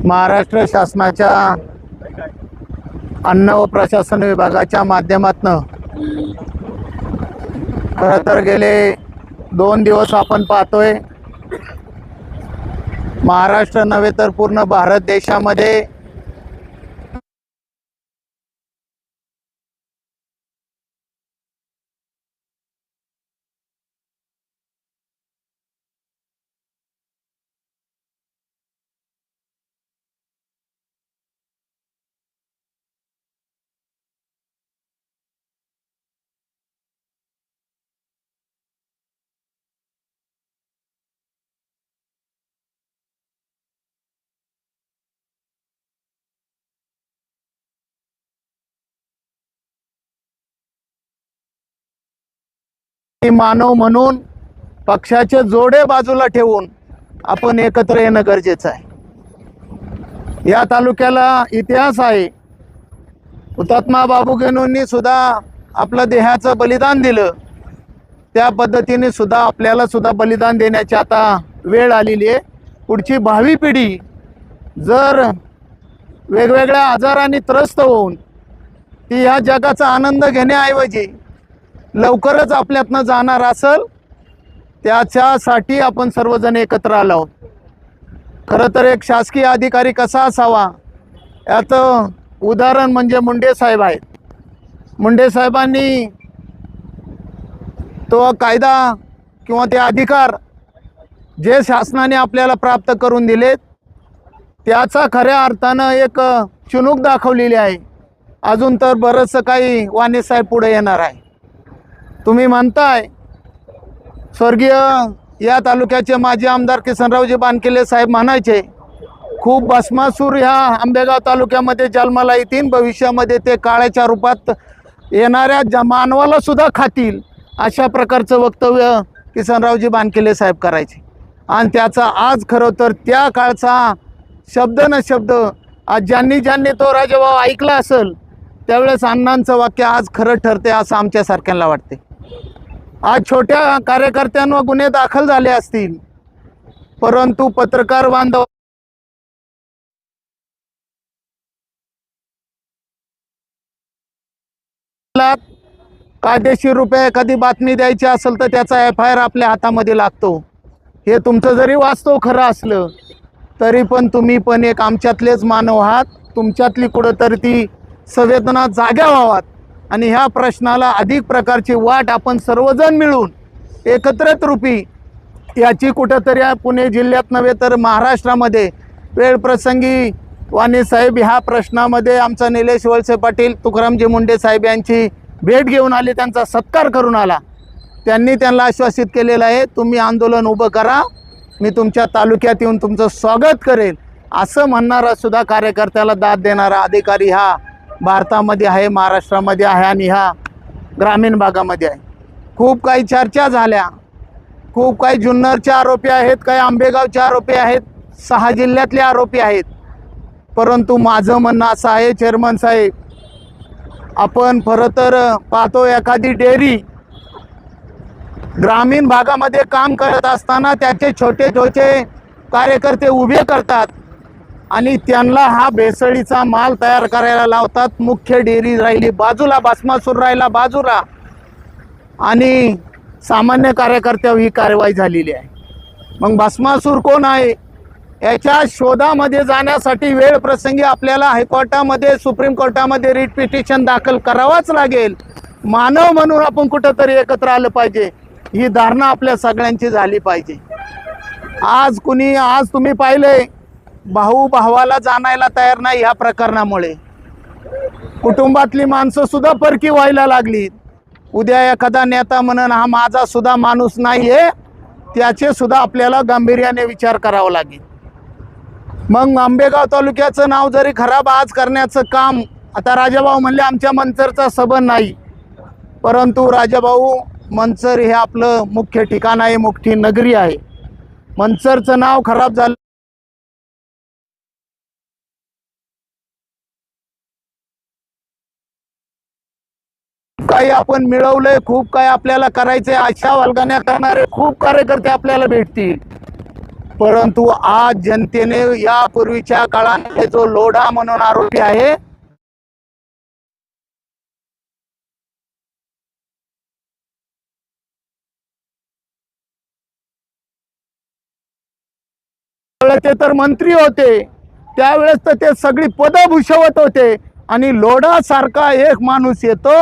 महाराष्ट्र शासनाच्या अन्न व प्रशासन विभागाच्या माध्यमातून खरं तर गेले 2 दिवस आपण पाहतोय, महाराष्ट्र नव्हे तर पूर्ण भारत देशामध्ये मानव म्हणून पक्षाचे जोडे बाजूला ठेवून आपण एकत्र येणं गरजेचं आहे। या तालुक्याला इतिहास आहे। हुतात्मा बाबू गेनूंनी सुद्धा आपलं देहाचं बलिदान दिलं, त्या पद्धतीने सुद्धा आपल्याला सुद्धा बलिदान देण्याची आता वेळ आलेली आहे। पुढची भावी पिढी जर वेगवेगळ्या आजारांनी त्रस्त होऊन ती ह्या जगाचा आनंद घेण्याऐवजी लवकरच आपल्यातनं जाणार असेल, त्याच्यासाठी आपण सर्वजण एकत्र आलो आहोत। खरं तर एक शासकीय अधिकारी कसा असावा याचं उदाहरण म्हणजे मुंडे साहेब आहेत। मुंडे साहेबांनी तो कायदा किंवा ते अधिकार जे शासनाने आपल्याला प्राप्त करून दिलेत त्याचा खऱ्या अर्थानं एक चुणूक दाखवलेली आहे। अजून तर बरंचसं काही वाणी साहेब पुढे येणार आहे। तुम्ही म्हणताय स्वर्गीय या तालुक्याचे माजी आमदार किसनरावजी बानकेले साहेब म्हणायचे, खूप भस्मासूर ह्या आंबेगाव तालुक्यामध्ये जन्माला येतील, भविष्यामध्ये ते काळ्याच्या रूपात येणाऱ्या मानवाला सुद्धा खातील, अशा प्रकारचं वक्तव्य किसनरावजी बानकेले साहेब करायचे। आणि त्याचा आज खरं तर त्या काळचा शब्द न शब्द आज ज्यांनी तो राजाभाऊ ऐकला असेल त्यावेळेस अण्णांचं वाक्य आज खरं ठरते असं आमच्यासारख्यांना वाटते। आज छोट्या कार्यकर्त्यांवर गुन्हे दाखल झाले असतील, परंतु पत्रकार बांधव कायदेशीर रुपये एखादी बातमी द्यायची असेल तर त्याचा FIR आपल्या हातामध्ये लागतो। हे तुमचं जरी वास्तव खरं असलं तरी पण तुम्ही पण एक आमच्यातलेच मानव आहात। तुमच्यातली कुठंतरी ती संवेदना जाग्या व्हावात आणि ह्या प्रश्नाला अधिक प्रकारची वाट आपण सर्वजण मिळून एकत्रित रूपी याची कुठंतरी पुणे जिल्ह्यात नव्हे तर महाराष्ट्रामध्ये वेळ प्रसंगी वाणी साहेब ह्या प्रश्नामध्ये आमचा निलेश वळसे पाटील तुकारामजी मुंडे साहेब यांची भेट घेऊन आले, त्यांचा सत्कार करून आला। त्यांनी त्यांना आश्वासित केलेलं आहे, तुम्ही आंदोलन उभं करा, मी तुमच्या तालुक्यात येऊन तुमचं स्वागत करेल, असं म्हणणारा सुद्धा कार्यकर्त्याला दाद देणारा अधिकारी हा भारतामध्ये आहे, महाराष्ट्रामध्ये आहे आणि ह्या ग्रामीण भागामध्ये आहे। खूप काही चर्चा झाल्या, खूप काही जुन्नरचे आरोपी आहेत, काही आंबेगावचे आरोपी आहेत, 6 जिल्ह्यातले आरोपी आहेत। परंतु माझं म्हणणं असं आहे चेअरमन साहेब, आपण खरं तर पाहतो एखादी डेअरी ग्रामीण भागामध्ये काम करत असताना त्याचे छोटे छोटे कार्यकर्ते उभे करतात आणि त्यांना हा भेसळीचा माल तयार करायला लावतात। मुख्य डेअरी राहिली बाजूला, भस्मासूर राहिला बाजूला आणि सामान्य कार्यकर्त्यावर ही कारवाई झालेली आहे। मग भस्मासूर कोण आहे याच्या शोधामध्ये जाण्यासाठी वेळ प्रसंगी आपल्याला हायकोर्टामध्ये सुप्रीम कोर्टामध्ये रिट पिटिशन दाखल करावाच लागेल। मानव म्हणून आपण कुठंतरी एकत्र आलं पाहिजे, ही धारणा आपल्या सगळ्यांची झाली पाहिजे। आज तुम्ही पाहिलंय भाऊ भावाला जाणायला तयार नाही ह्या प्रकरणामुळे कुटुंबातली माणसं सुद्धा परकी व्हायला लागली। उद्या एखादा नेता म्हणून हा माझा सुद्धा माणूस नाहीये, त्याचे सुद्धा आपल्याला गांभीर्याने विचार करावा लागेल। मग आंबेगाव तालुक्याचं नाव जरी खराब आज करण्याचं काम, आता राजाभाऊ म्हणले आमच्या मंचरचा सबंध नाही, परंतु राजाभाऊ मंचर हे आपलं मुख्य ठिकाण आहे, मुख्य नगरी आहे। मंचरचं नाव खराब झालं, काही आपण मिळवलंय, खूप काही आपल्याला करायचंय, अशा वल्गण्या करणारे खूप कार्यकर्ते आपल्याला भेटतील। परंतु आज जनतेने यापूर्वीच्या काळामध्ये जो लोढा म्हणून आरोपी आहे ते तर मंत्री होते त्यावेळेस तर ते सगळी पदं भूषवत होते आणि लोढा सारखा एक माणूस येतो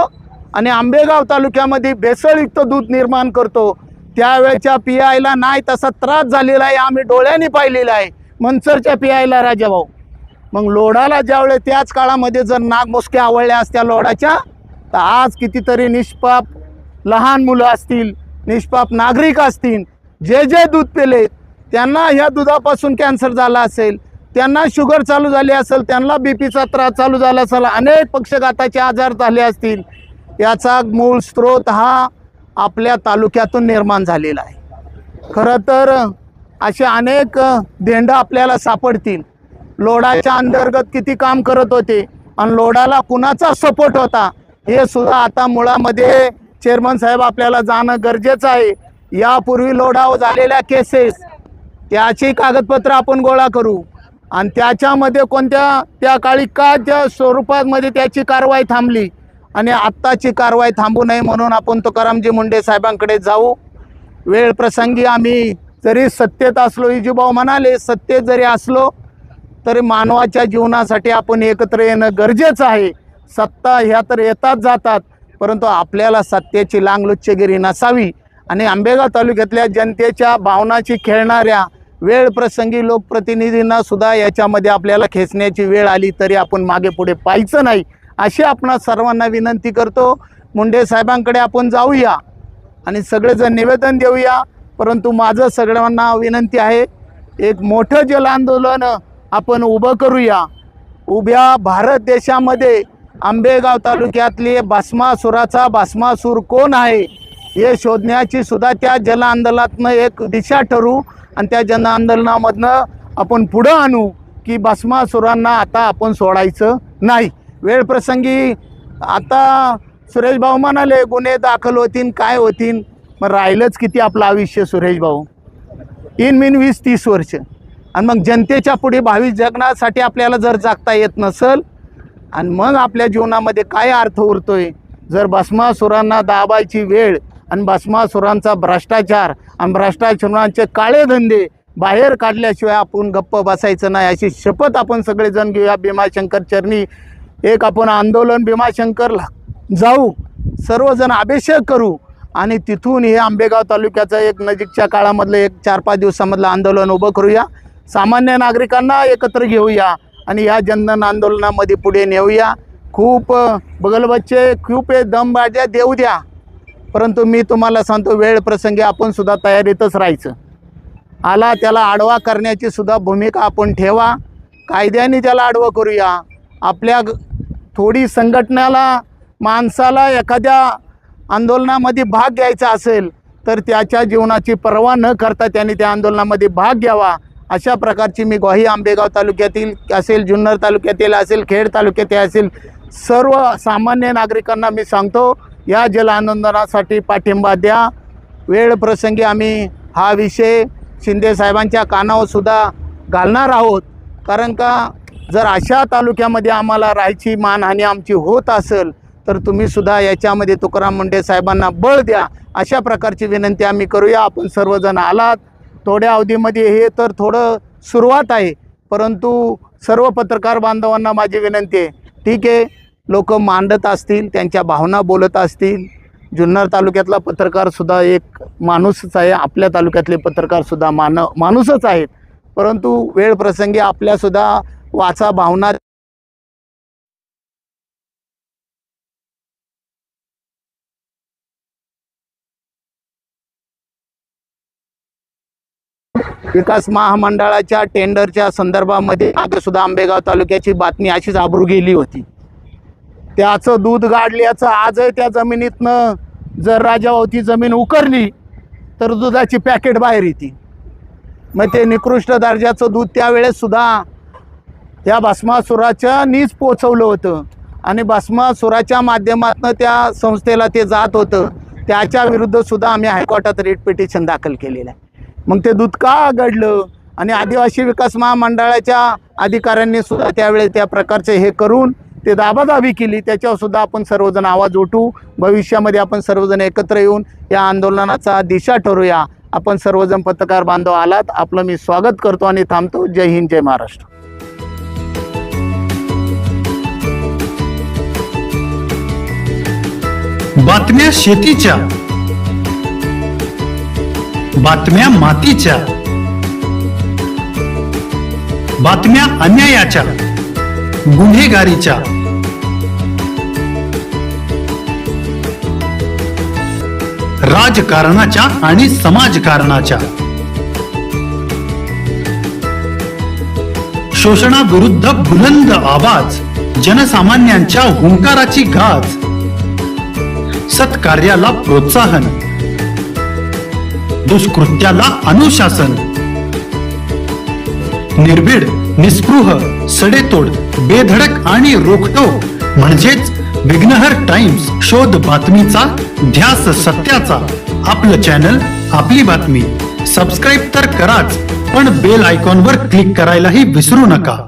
आणि आंबेगाव तालुक्यामध्ये भेसळयुक्त दूध निर्माण करतो। त्यावेळेच्या पीआयला नाही तसा त्रास झालेला आहे, आम्ही डोळ्यांनी पाहिलेला आहे मनसरच्या पीआयला राजाभाऊ। मग लोढाला ज्यावेळेस त्याच काळामध्ये जर नागमोसक्या आवळल्या असत्या लोढाच्या तर आज कितीतरी निष्पाप लहान मुलं असतील, निष्पाप नागरिक असतील, जे दूध पिले त्यांना ह्या दुधापासून कॅन्सर झाला असेल, त्यांना शुगर चालू झाली असेल, त्यांना बीपीचा त्रास चालू झाला असेल, अनेक पक्षघाताचे आजार झाले असतील। याचा मूळ स्रोत हा आपल्या तालुक्यातून निर्माण झालेला आहे। खरं तर असे अनेक धेंड आपल्याला सापडतील। लोढाच्या अंतर्गत किती काम करत होते आणि लोढाला कुणाचा सपोर्ट होता हे सुद्धा आता मुळामध्ये चेअरमन साहेब आपल्याला जाणं गरजेचं आहे। यापूर्वी लोढावर झालेल्या केसेस त्याची कागदपत्र आपण गोळा करू आणि त्याच्यामध्ये कोणत्या त्या काळी का त्या स्वरूपामध्ये त्याची कारवाई थांबली आणि आत्ताची कारवाई थांबू नये म्हणून आपण तुकारामजी मुंडे साहेबांकडे जाऊ। वेळ प्रसंगी आम्ही जरी सत्तेत असलो, इजूभाऊ म्हणाले सत्तेत जरी असलो तरी मानवाच्या जीवनासाठी आपण एकत्र येणं गरजेचं आहे। सत्ता ह्या तर येतात जातात, परंतु आपल्याला सत्तेची लांगलुच्चगिरी नसावी आणि आंबेगाव तालुक्यातल्या जनतेच्या भावनाची खेळणाऱ्या वेळ प्रसंगी लोकप्रतिनिधींना सुद्धा याच्यामध्ये आपल्याला खेचण्याची वेळ आली तरी आपण मागे पुढे पाहायचं नाही अशी आपणा सर्वांना विनंती करतो। मुंडे साहेबांकडे आपण जाऊया आणि सगळेजण निवेदन देऊया। परंतु माझं सगळ्यांना विनंती आहे, एक मोठं जल आंदोलन आपण उभं करूया। उभ्या भारत देशामध्ये आंबेगाव तालुक्यातले भस्मासुराचा भस्मासूर कोण आहे हे शोधण्याची सुद्धा त्या जल आंदोलनातनं एक दिशा ठरवू आणि त्या जन आंदोलनामधनं आपण पुढं आणू की भस्मासुरांना आता आपण सोडायचं नाही। वेळ प्रसंगी आता सुरेश भाऊ म्हणाले गुन्हे दाखल होतील काय होतील, मग राहिलंच किती आपलं आयुष्य सुरेश भाऊ, इन मिन 20-30 वर्ष। आणि मग जनतेच्या पुढे भावी जगण्यासाठी आपल्याला जर जगता येत नसेल आणि मग आपल्या जीवनामध्ये काय अर्थ उरतोय। जर भस्मासुरांना दाबायची वेळ आणि भस्मासुरांचा भ्रष्टाचार आणि भ्रष्टाचारांचे काळे धंदे बाहेर काढल्याशिवाय आपण गप्प बसायचं नाही अशी शपथ आपण सगळेजण घेऊया। भीमाशंकर चरणी एक आपण आंदोलन भीमाशंकरला जाऊ, सर्वजण अभिषेक करू आणि तिथून हे आंबेगाव तालुक्याचं एक नजीकच्या काळामधलं एक 4-5 दिवसामधलं आंदोलन उभं करूया। सामान्य नागरिकांना एकत्र घेऊया आणि या जनधन आंदोलनामध्ये पुढे नेऊया। खूप बगल बच्चे खूप दम बाजा देऊ द्या, परंतु मी तुम्हाला सांगतो वेळ प्रसंगी आपण सुद्धा तयारीतच राहायचं। आला त्याला आडवा करण्याची सुद्धा भूमिका आपण ठेवा, कायद्याने त्याला आडवं करूया। आपल्या थोडी संघटनेला माणसाला एखाद्या आंदोलनामध्ये भाग घ्यायचा असेल तर त्याच्या जीवनाची पर्वा न करता त्यांनी त्या आंदोलनामध्ये भाग घ्यावा अशा प्रकारची मी ग्वाही आंबेगाव तालुक्यातील असेल, जुन्नर तालुक्यातील असेल, खेड तालुक्यातील असेल सर्व सामान्य नागरिकांना मी सांगतो। या जल आंदोलनासाठी पाठिंबा द्या। वेळ प्रसंगी आम्ही हा विषय शिंदे साहेबांच्या कानावर सुद्धा घालणार आहोत, कारण का जर अशा तालुक्यामध्ये आम्हाला राहायची मानहानी आमची होत असेल तर तुम्ही सुद्धा याच्यामध्ये तुकाराम मुंडे साहेबांना बळ द्या अशा प्रकारची विनंती आम्ही करूया। आपण सर्वजण आलात थोड्या अवधीमध्ये, हे तर थोडं सुरुवात आहे, परंतु सर्व पत्रकार बांधवांना माझी विनंती आहे, ठीक आहे लोक मांडत असतील, त्यांच्या भावना बोलत असतील। जुन्नर तालुक्यातला पत्रकारसुद्धा एक माणूसच आहे, आपल्या तालुक्यातले पत्रकारसुद्धा माणूसच आहेत, परंतु वेळ प्रसंगी आपल्यासुद्धा वाचा भावना विकास महामंडळाच्या टेंडरच्या संदर्भामध्ये मागे सुद्धा आंबेगाव तालुक्याची बातमी अशीच आबरू गेली होती। त्याचं दूध गाडल्याचं आजही त्या जमिनीतनं जर राजावती जमीन उकरली तर दुधाची पॅकेट बाहेर येते। मग ते निकृष्ट दर्जाचं दूध त्यावेळेस सुद्धा त्या भस्मासुराच्या नीच पोचवलं होतं आणि भस्मासुराच्या माध्यमातून त्या संस्थेला ते जात होतं। त्याच्या विरुद्ध सुद्धा आम्ही हायकोर्टात रिट पिटिशन दाखल केलेलं आहे। मग ते दूध का घडलं आणि आदिवासी विकास महामंडळाच्या अधिकाऱ्यांनी सुद्धा त्यावेळेस त्या प्रकारचे हे करून ते दाबादाबी केली. त्याच्यावर सुद्धा आपण सर्वजण आवाज उठवू. भविष्यामध्ये आपण सर्वजण एकत्र येऊन या आंदोलनाचा दिशा ठरवूया. आपण सर्वजण पत्रकार बांधव आलात, आपलं मी स्वागत करतो आणि थांबतो. जय हिंद, जय महाराष्ट्र. बातम्या शेतीच्या, बातम्या मातीच्या, बातम्या अन्यायाच्या, गुन्हेगारीच्या, राजकारणाच्या आणि समाजकारणाच्या, शोषणाविरुद्ध बुलंद आवाज, जनसामान्यांच्या हुंकाराची गाज, सत्कार्याला प्रोत्साहन, दुष्कृत्याला अनुशासन, निर्भीड, निस्पृह, सडेतोड, बेधडक आणि रोखटोक म्हणजेच विघ्नहर टाइम्स. शोध बातमीचा, ध्यास सत्याचा. आपलं चॅनल, आपली बातमी. सबस्क्राईब तर कराच, पण बेल आयकॉनवर क्लिक करायलाही विसरू नका.